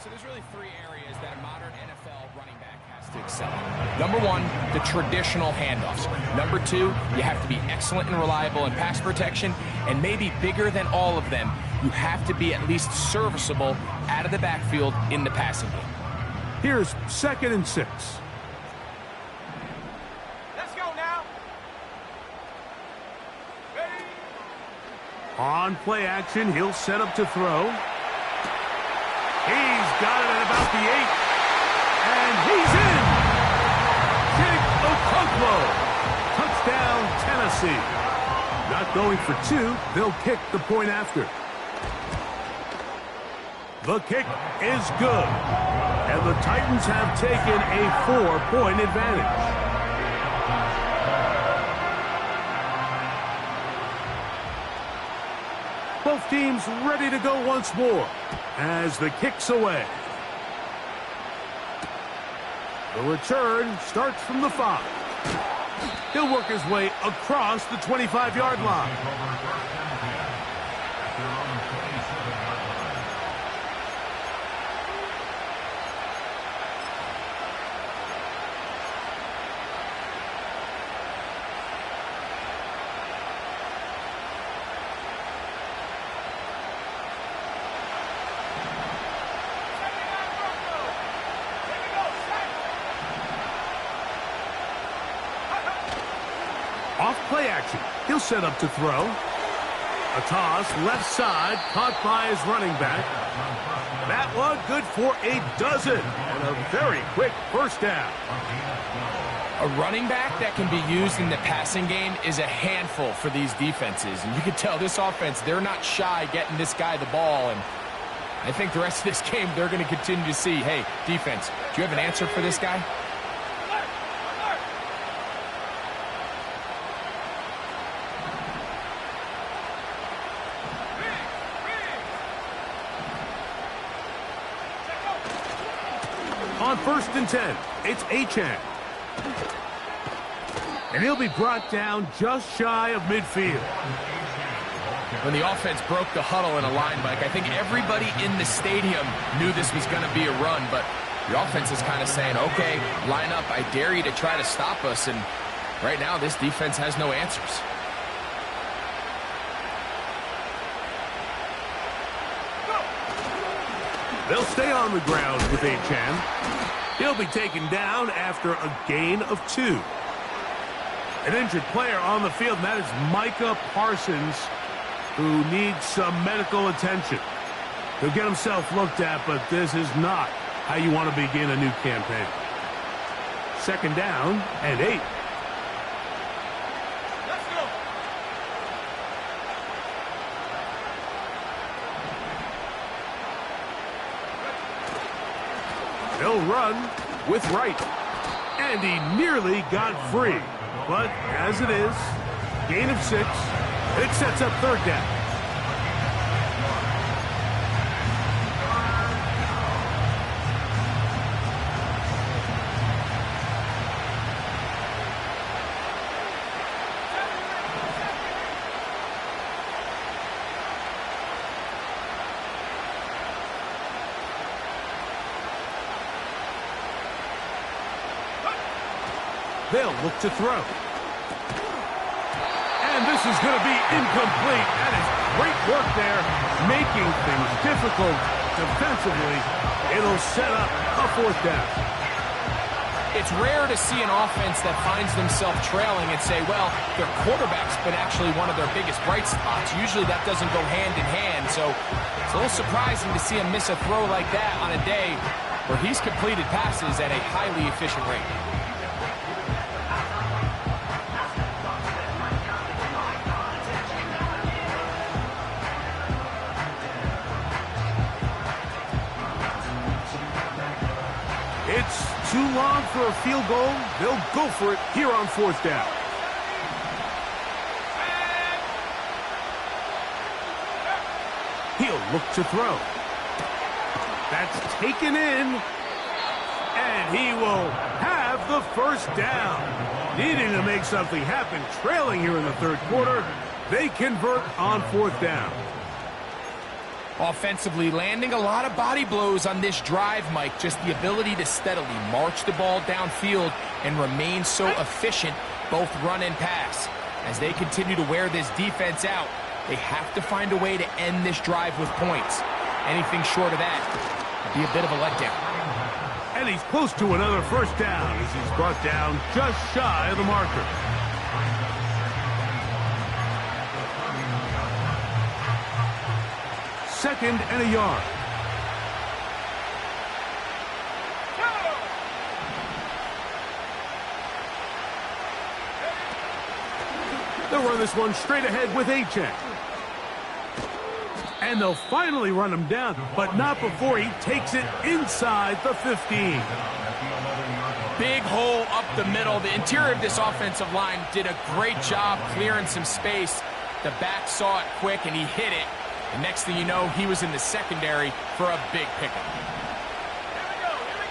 So there's really three areas that a modern NFL running back has to excel in. Number one, the traditional handoffs. Number two, you have to be excellent and reliable in pass protection. And maybe bigger than all of them, you have to be at least serviceable out of the backfield in the passing game. Here's 2nd and 6. Let's go now. Ready? On play action, he'll set up to throw. He's got it at about the 8. And he's in! Jake Okonkwo. Touchdown, Tennessee. Not going for 2. They'll kick the point after. The kick is good. And the Titans have taken a 4-point advantage. Both teams ready to go once more as the kick's away. The return starts from the 5. He'll work his way across the 25-yard line. Off play action. He'll set up to throw. A toss, left side, caught by his running back. That one good for a dozen. And a very quick first down. A running back that can be used in the passing game is a handful for these defenses. And you can tell this offense, they're not shy getting this guy the ball. And I think the rest of this game, they're going to continue to see, hey, defense, do you have an answer for this guy? On 1st and 10, it's Achane. And he'll be brought down just shy of midfield. When the offense broke the huddle in a line, Mike, I think everybody in the stadium knew this was going to be a run, but the offense is kind of saying, okay, line up, I dare you to try to stop us, and right now this defense has no answers. They'll stay on the ground with Achane. He'll be taken down after a gain of 2. An injured player on the field, and that is Micah Parsons, who needs some medical attention. He'll get himself looked at, but this is not how you want to begin a new campaign. 2nd down and 8. He'll run with Wright. And he nearly got free. But as it is, gain of 6. It sets up 3rd down. They'll look to throw. And this is going to be incomplete. That is great work there, making things difficult defensively. It'll set up a 4th down. It's rare to see an offense that finds themselves trailing and say, well, their quarterback's been actually one of their biggest bright spots. Usually that doesn't go hand in hand, so it's a little surprising to see him miss a throw like that on a day where he's completed passes at a highly efficient rate. It's too long for a field goal. They'll go for it here on 4th down. He'll look to throw. That's taken in. And he will have the 1st down. Needing to make something happen, trailing here in the 3rd quarter. They convert on 4th down. Offensively, landing a lot of body blows on this drive, Mike. Just the ability to steadily march the ball downfield and remain so efficient, both run and pass. As they continue to wear this defense out, they have to find a way to end this drive with points. Anything short of that would be a bit of a letdown. And he's close to another first down as he's brought down just shy of the marker. Second and a yard. They'll run this one straight ahead with A-Check. And they'll finally run him down, but not before he takes it inside the 15. Big hole up the middle. The interior of this offensive line did a great job clearing some space. The back saw it quick, and he hit it. And next thing you know, he was in the secondary for a big pickup. Here we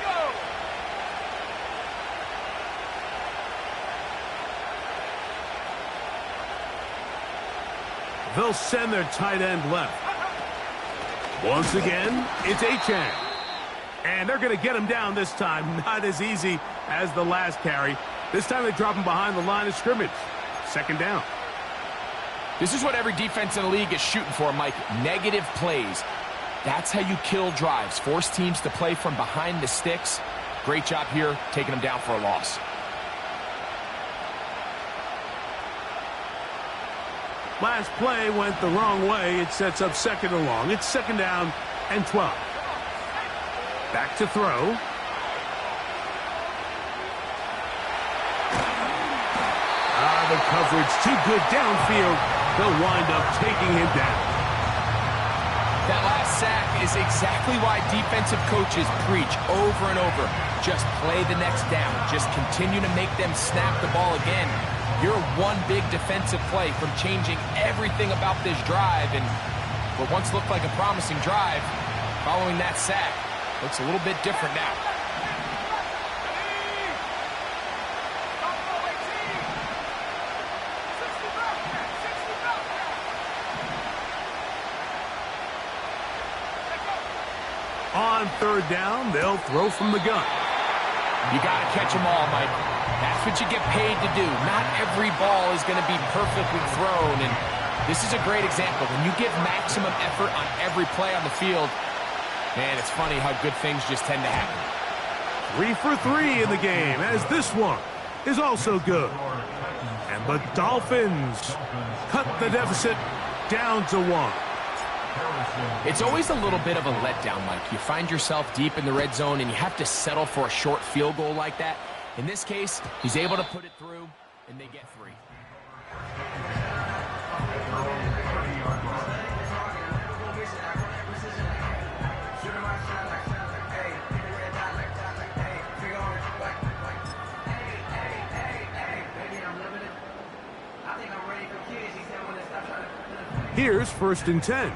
go. They'll send their tight end left. Once again, it's A-Chan. And they're going to get him down this time. Not as easy as the last carry. This time they drop him behind the line of scrimmage. Second down. This is what every defense in the league is shooting for, Mike. Negative plays. That's how you kill drives. Force teams to play from behind the sticks. Great job here, taking them down for a loss. Last play went the wrong way. It sets up second and long. It's second down and 12. Back to throw. The coverage too good downfield. They'll wind up taking him down. That last sack is exactly why defensive coaches preach over and over. Just play the next down. Just continue to make them snap the ball again. You're one big defensive play from changing everything about this drive. And what once looked like a promising drive, following that sack, looks a little bit different now. On third down, they'll throw from the gun. You got to catch them all, Mike. That's what you get paid to do. Not every ball is going to be perfectly thrown, and this is a great example. When you give maximum effort on every play on the field, man, it's funny how good things just tend to happen. 3 for 3 in the game, as this one is also good. And the Dolphins cut the deficit down to 1. It's always a little bit of a letdown, Mike. You find yourself deep in the red zone, and you have to settle for a short field goal like that. In this case, he's able to put it through, and they get 3. Here's first and 10.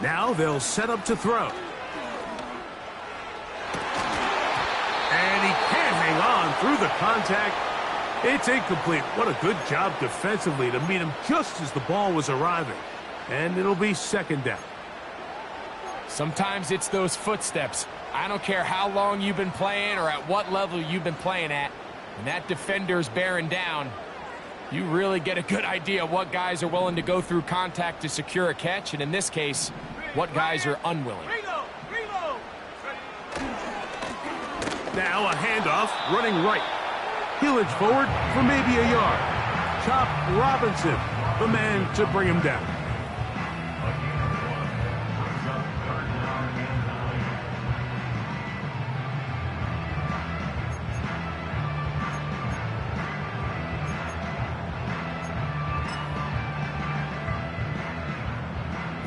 Now they'll set up to throw. And he can't hang on through the contact. It's incomplete. What a good job defensively to meet him just as the ball was arriving. And it'll be second down. Sometimes it's those footsteps. I don't care how long you've been playing or at what level you've been playing at. When that defender's bearing down, you really get a good idea of what guys are willing to go through contact to secure a catch, and in this case, what guys are unwilling. Now a handoff, running right. He'll edge forward for maybe a yard. Chop Robinson, the man to bring him down.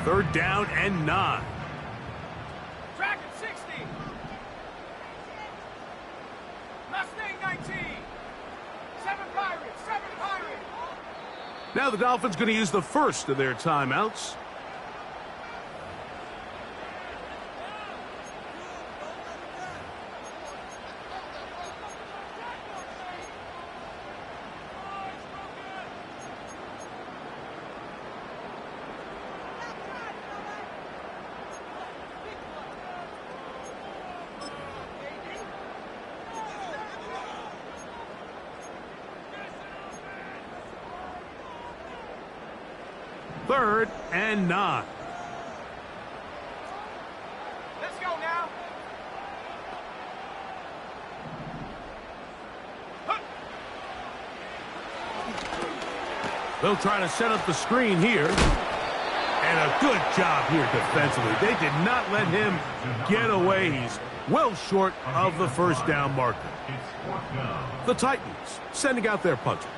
Third down and 9. Track at 60. Mustang 19. 7 Pirates. 7 Pirates. Now the Dolphins going to use the first of their timeouts. Third and 9. Let's go now. They'll try to set up the screen here. And a good job here defensively. They did not let him get away. He's well short of the first down marker. The Titans sending out their punter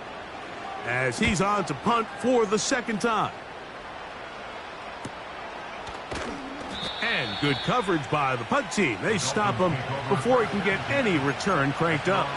as he's on to punt for the second time. And good coverage by the punt team. They stop him before he can get any return cranked up.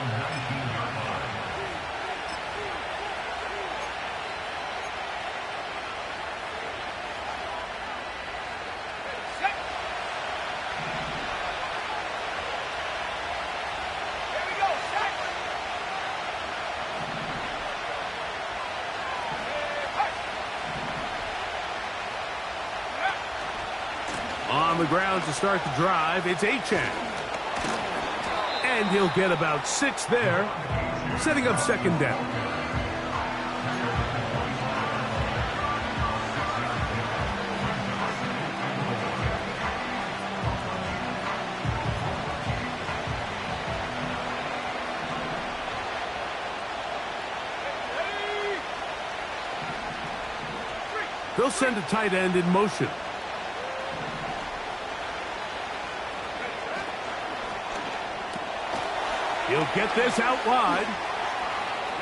On the ground to start the drive, it's Achane. And he'll get about 6 there, setting up second down. They'll send a tight end in motion. He'll get this out wide.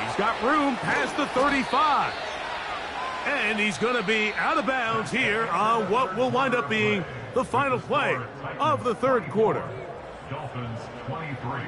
He's got room past the 35. And he's going to be out of bounds here on what will wind up being the final play of the third quarter. Dolphins 23.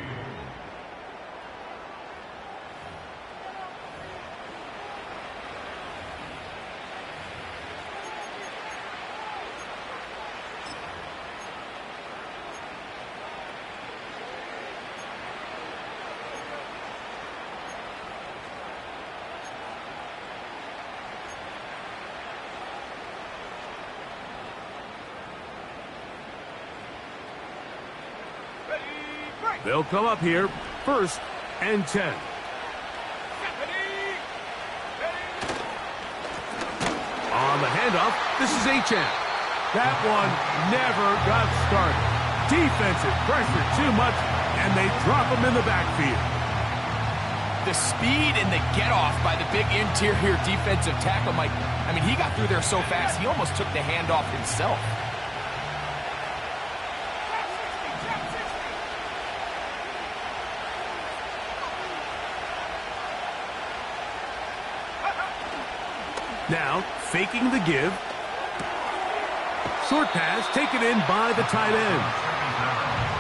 They'll come up here, 1st and 10. On the handoff, this is Achane. That one never got started. Defensive pressure too much, and they drop him in the backfield. The speed and the get-off by the big interior defensive tackle, Mike. I mean, he got through there so fast, he almost took the handoff himself. Now, faking the give. Short pass taken in by the tight end.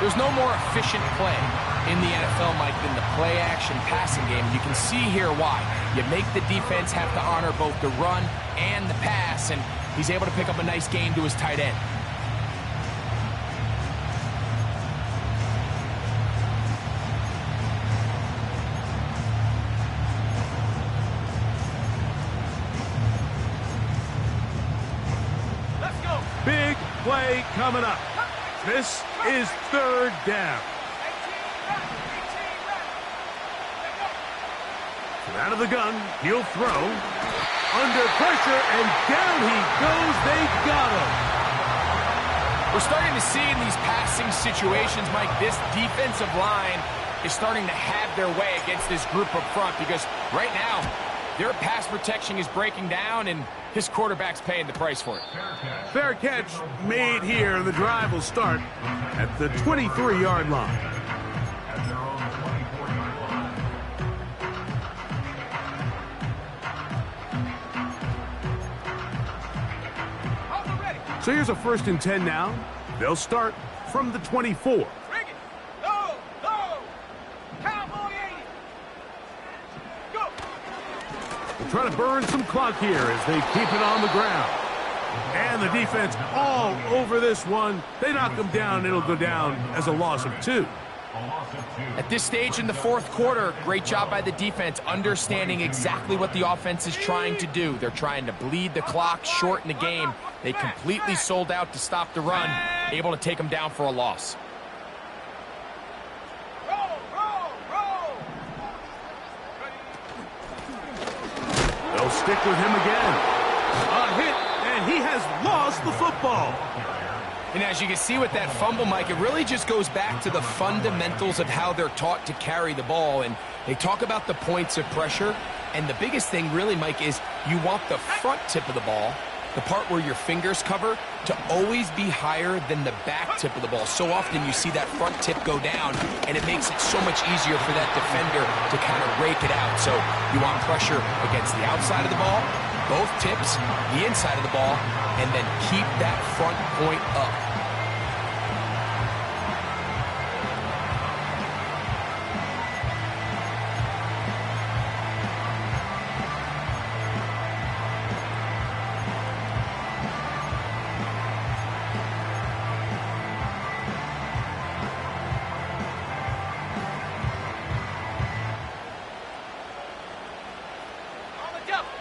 There's no more efficient play in the NFL, Mike, than the play-action passing game. You can see here why. You make the defense have to honor both the run and the pass, and he's able to pick up a nice gain to his tight end. Big play coming up. This is third down. And out of the gun, he'll throw. Under pressure, and down he goes. They got him. We're starting to see in these passing situations, Mike, this defensive line is starting to have their way against this group up front because right now, their pass protection is breaking down, and his quarterback's paying the price for it. Fair catch made here, and the drive will start at the 23-yard line. At their own 24-yard line. So here's a 1st and 10 now. They'll start from the 24. Bring it. Low, low. Cowboy 80. Go. trying to burn some clock here as they keep it on the ground. And the defense all over this one. They knock him down. It'll go down as a loss of 2. At this stage in the fourth quarter, great job by the defense, understanding exactly what the offense is trying to do. They're trying to bleed the clock, shorten the game. They completely sold out to stop the run, able to take them down for a loss. They'll stick with him again. A hit, and he has lost the football. And as you can see with that fumble, Mike, it really just goes back to the fundamentals of how they're taught to carry the ball. And they talk about the points of pressure. And the biggest thing really, Mike, is you want the front tip of the ball, the part where your fingers cover, to always be higher than the back tip of the ball. So often you see that front tip go down, and it makes it so much easier for that defender to kind of rake it out. So you want pressure against the outside of the ball, both tips, the inside of the ball, and then keep that front point up.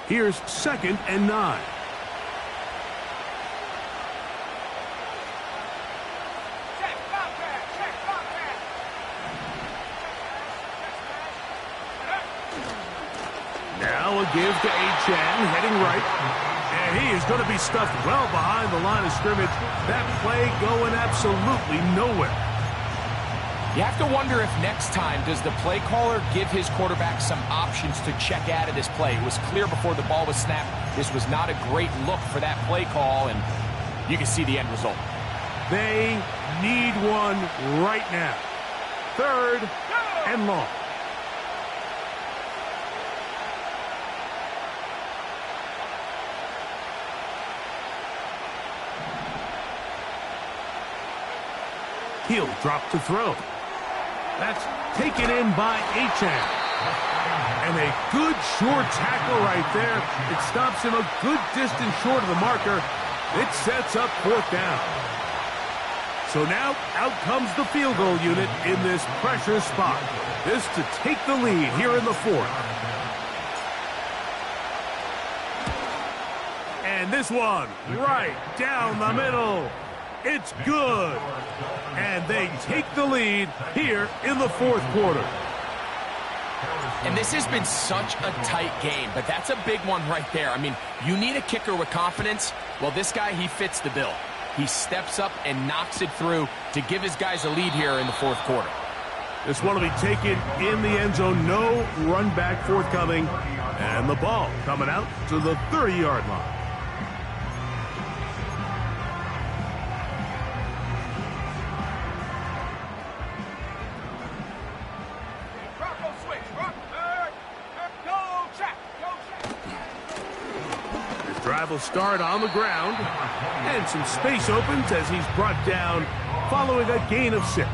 Here's 2nd and 9. Now a give to Achan, heading right. And he is going to be stuffed well behind the line of scrimmage. That play going absolutely nowhere. You have to wonder if next time does the play caller give his quarterback some options to check out of this play. It was clear before the ball was snapped. This was not a great look for that play call, and you can see the end result. They need one right now. 3rd and long. He'll drop to throw. That's taken in by Achan. And a good short tackle right there. It stops him a good distance short of the marker. It sets up 4th down. So now out comes the field goal unit in this pressure spot. This to take the lead here in the 4th. And this one right down the middle. It's good. And they take the lead here in the 4th quarter. And this has been such a tight game, but that's a big one right there. I mean, you need a kicker with confidence. Well, this guy, he fits the bill. He steps up and knocks it through to give his guys a lead here in the 4th quarter. This one will be taken in the end zone. No run back forthcoming. And the ball coming out to the 30-yard line. Drive will start on the ground, and some space opens as he's brought down following a gain of 6.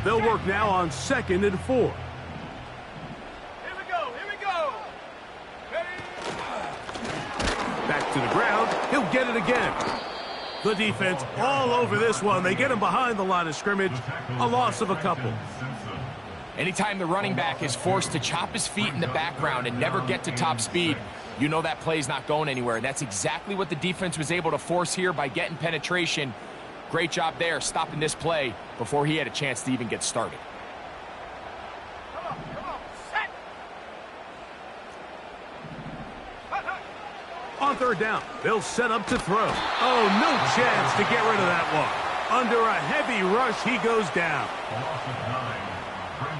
They'll work now on 2nd and 4. Here we go, here we go. Back to the ground, he'll get it again. The defense all over this one. They get him behind the line of scrimmage. A loss of a couple. Anytime the running back is forced to chop his feet in the background and never get to top speed, you know that play's not going anywhere. That's exactly what the defense was able to force here by getting penetration. Great job there, stopping this play before he had a chance to even get started. Come on, set. On 3rd down, they'll set up to throw. Oh, no chance to get rid of that one. Under a heavy rush, he goes down.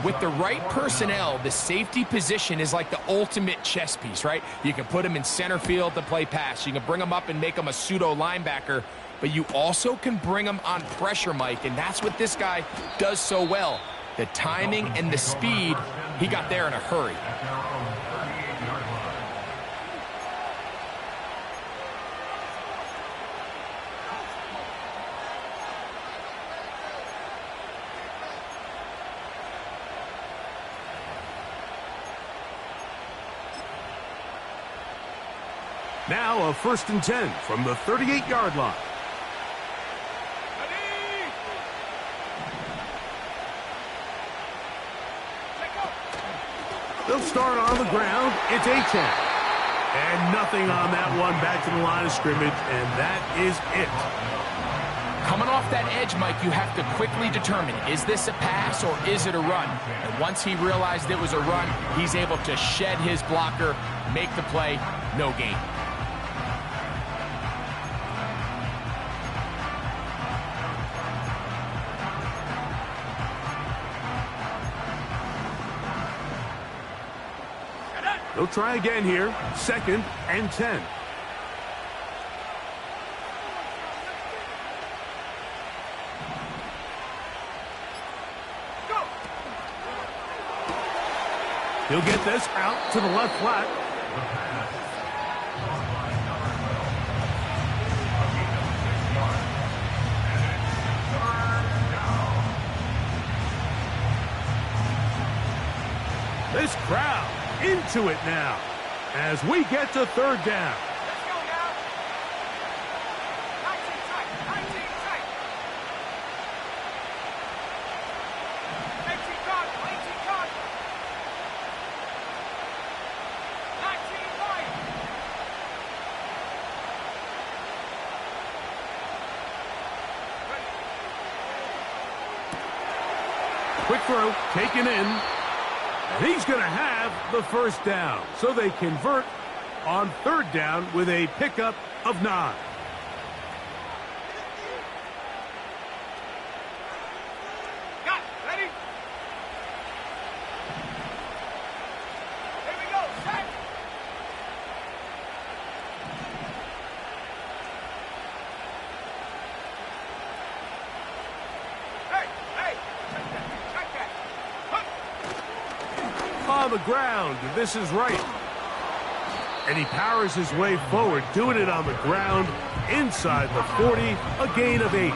With the right personnel, the safety position is like the ultimate chess piece, right? You can put him in center field to play pass. You can bring him up and make him a pseudo linebacker, but you also can bring him on pressure, Mike, and that's what this guy does so well. The timing and the speed, he got there in a hurry. Now a 1st and 10 from the 38-yard line. They'll start on the ground. It's Achane. And nothing on that one. Back to the line of scrimmage, and that is it. Coming off that edge, Mike, you have to quickly determine, is this a pass or is it a run? And once he realized it was a run, he's able to shed his blocker, make the play, no gain. They'll try again here. 2nd and 10. He'll get this out to the left flat. This crowd into it now as we get to 3rd down. Let's go now. 19 tight. 19 tight. 18 guard. 18 guard. 19 wide. Quick throw, taken in. And he's going to have the 1st down. So they convert on 3rd down with a pickup of 9. Got it. Ready? Here we go. Set. Hey, hey. Check that. Check that. On the ground, this is right. And he powers his way forward, doing it on the ground, inside the 40, a gain of 8.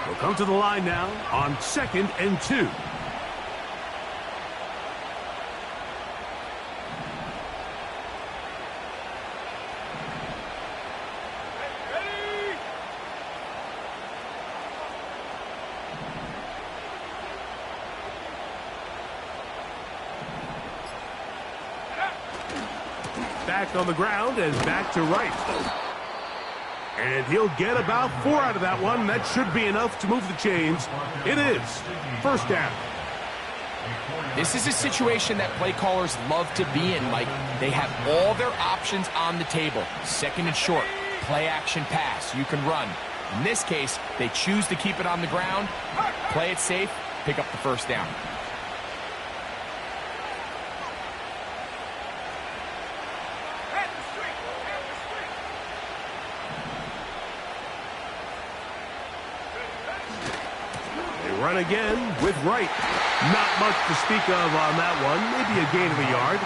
We'll come to the line now on 2nd and 2. Back on the ground and back to right. And he'll get about 4 out of that one. That should be enough to move the chains. It is 1st down. This is a situation that play callers love to be in, Mike. They have all their options on the table. 2nd and short, play action pass. You can run. In this case, they choose to keep it on the ground, play it safe, pick up the 1st down. Run again with right. Not much to speak of on that one. Maybe a gain of a yard.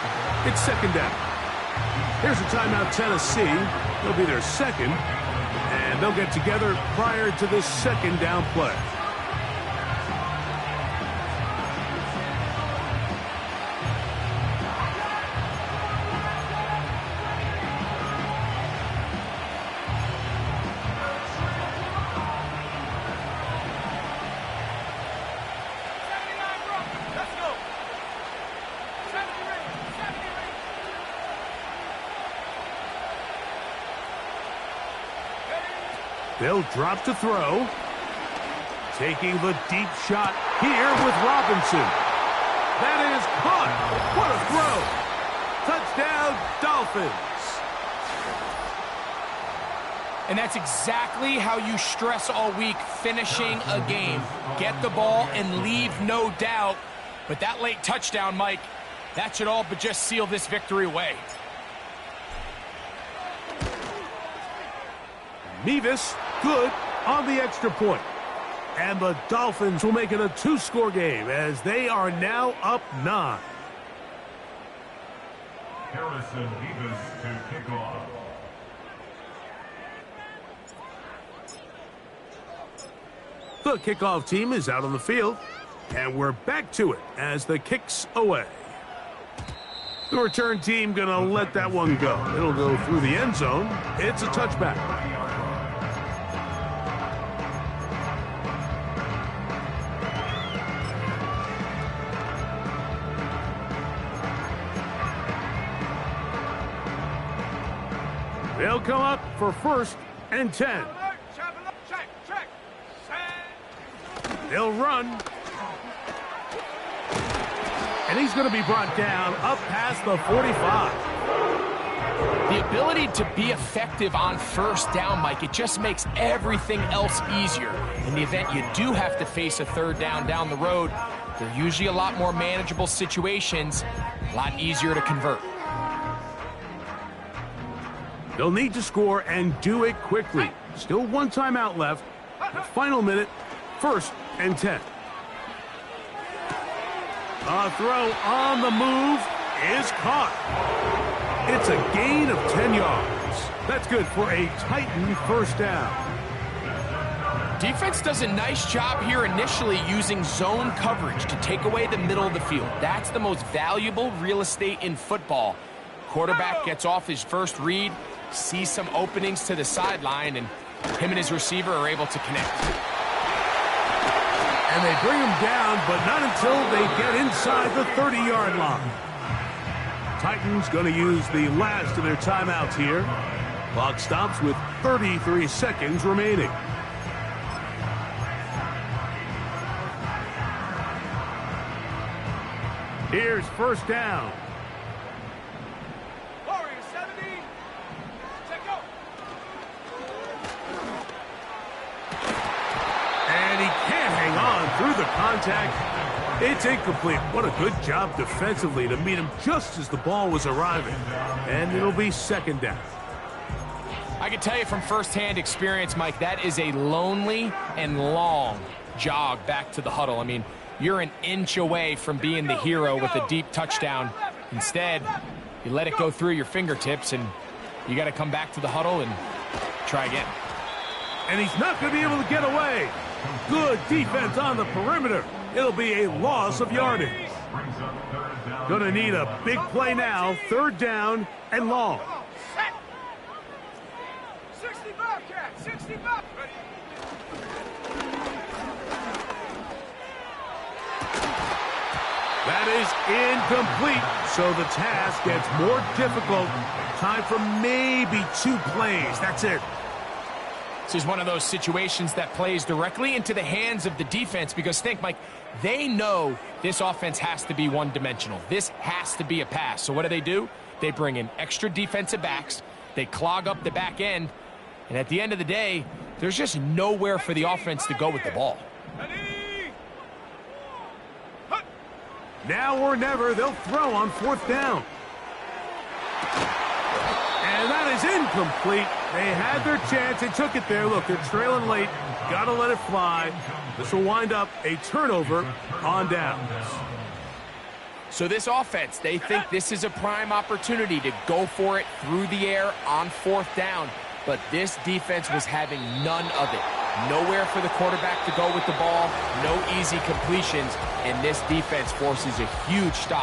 It's 2nd down. Here's a timeout, Tennessee. It'll be their 2nd. And they'll get together prior to this 2nd down play. They'll drop to throw. Taking the deep shot here with Robinson. That is caught. What a throw. Touchdown, Dolphins. And that's exactly how you stress all week, finishing a game. Get the ball and leave no doubt. But that late touchdown, Mike, that should all but just seal this victory away. Mevis, good on the extra point. And the Dolphins will make it a 2-score game as they are now up 9. Harrison Mevis to kick off. The kickoff team is out on the field, and we're back to it as the kick's away. The return team going to let that one go. It'll go through the end zone. It's a touchback. They'll come up for 1st and 10. Check. They'll run. And he's going to be brought down up past the 45. The ability to be effective on 1st down, Mike, it just makes everything else easier. In the event you do have to face a 3rd down the road, they're usually a lot more manageable situations, a lot easier to convert. They'll need to score and do it quickly. Still 1 timeout left. The final minute, 1st and 10. A throw on the move is caught. It's a gain of 10 yards. That's good for a Titan 1st down. Defense does a nice job here initially using zone coverage to take away the middle of the field. That's the most valuable real estate in football. Quarterback gets off his first read, sees some openings to the sideline, and him and his receiver are able to connect. And they bring him down, but not until they get inside the 30-yard line. Titans going to use the last of their timeouts here. Clock stops with 33 seconds remaining. Here's 1st down. Warriors 70. Check go. And he can't hang on through the contact. It's incomplete. What a good job defensively to meet him just as the ball was arriving. And it'll be 2nd down. I can tell you from firsthand experience, Mike, that is a lonely and long jog back to the huddle. I mean, you're an inch away from being the hero with a deep touchdown. Instead, you let it go through your fingertips, and you got to come back to the huddle and try again. And he's not going to be able to get away. Good defense on the perimeter. It'll be a loss of yardage. Going to need a big play now. 3rd down and long. 65, Cat. 65. Ready. That is incomplete. So the task gets more difficult. Time for maybe 2 plays. That's it. This is one of those situations that plays directly into the hands of the defense because think, Mike, they know this offense has to be one-dimensional. This has to be a pass. So what do? They bring in extra defensive backs. They clog up the back end. And at the end of the day, there's just nowhere for the offense to go with the ball. Now or never, they'll throw on 4th down. And that is incomplete. They had their chance. They took it there. Look, they're trailing late. Got to let it fly. This will wind up a turnover on downs. So this offense, they think this is a prime opportunity to go for it through the air on 4th down. But this defense was having none of it. Nowhere for the quarterback to go with the ball. No easy completions. And this defense forces a huge stop.